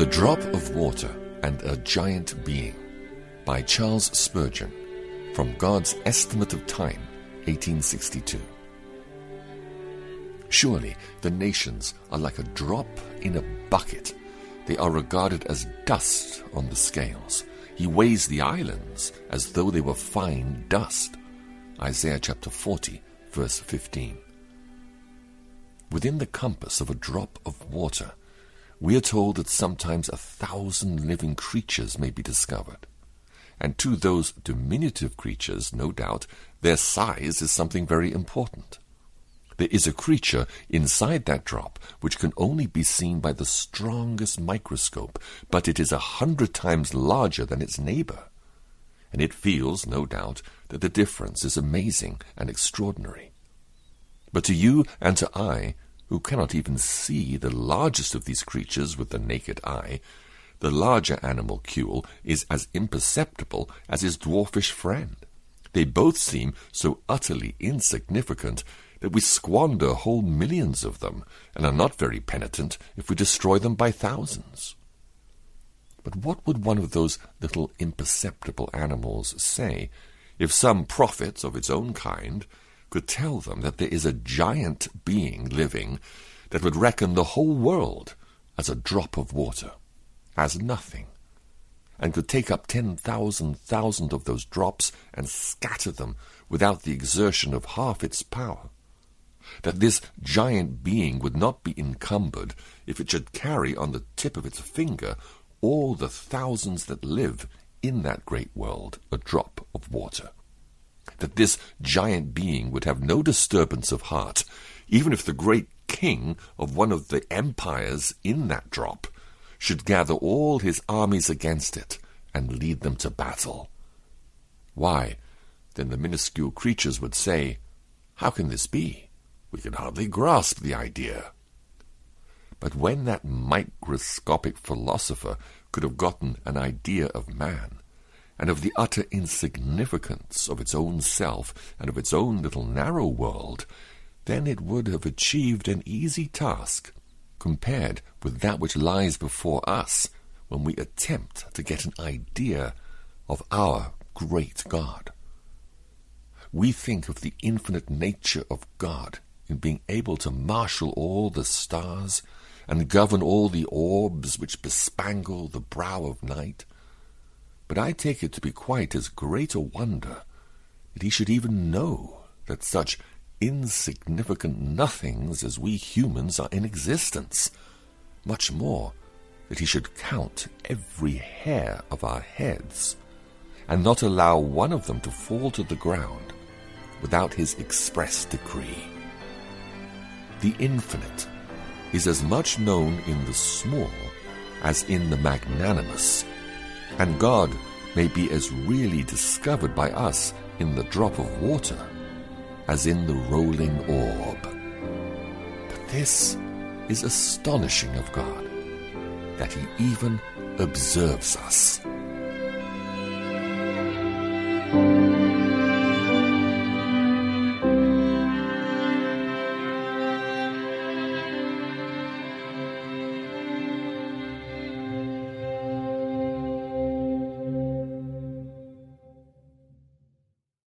The Drop of Water and a Giant Being by Charles Spurgeon, from God's Estimate of Time, 1862. Surely the nations are like a drop in a bucket. They are regarded as dust on the scales. He weighs the islands as though they were fine dust. Isaiah chapter 40, verse 15. Within the compass of a drop of water, we are told that sometimes 1,000 living creatures may be discovered. And to those diminutive creatures, no doubt, their size is something very important. There is a creature inside that drop which can only be seen by the strongest microscope, but it is 100 times larger than its neighbor. And it feels, no doubt, that the difference is amazing and extraordinary. But to you and to I, who cannot even see the largest of these creatures with the naked eye, the larger animalcule is as imperceptible as his dwarfish friend. They both seem so utterly insignificant that we squander whole millions of them, and are not very penitent if we destroy them by thousands. But what would one of those little imperceptible animals say if some prophet of its own kind could tell them that there is a giant being living that would reckon the whole world as a drop of water, as nothing, and could take up 10,000 of those drops and scatter them without the exertion of half its power? That this giant being would not be encumbered if it should carry on the tip of its finger all the thousands that live in that great world, a drop of water. That this giant being would have no disturbance of heart, even if the great king of one of the empires in that drop should gather all his armies against it and lead them to battle. Why, then the minuscule creatures would say, "How can this be? We can hardly grasp the idea." But when that microscopic philosopher could have gotten an idea of man, and of the utter insignificance of its own self and of its own little narrow world, then it would have achieved an easy task compared with that which lies before us when we attempt to get an idea of our great God. We think of the infinite nature of God in being able to marshal all the stars and govern all the orbs which bespangle the brow of night. But I take it to be quite as great a wonder that he should even know that such insignificant nothings as we humans are in existence, much more that he should count every hair of our heads, and not allow one of them to fall to the ground without his express decree. The infinite is as much known in the small as in the magnanimous, and God may be as really discovered by us in the drop of water as in the rolling orb. But this is astonishing of God, that he even observes us.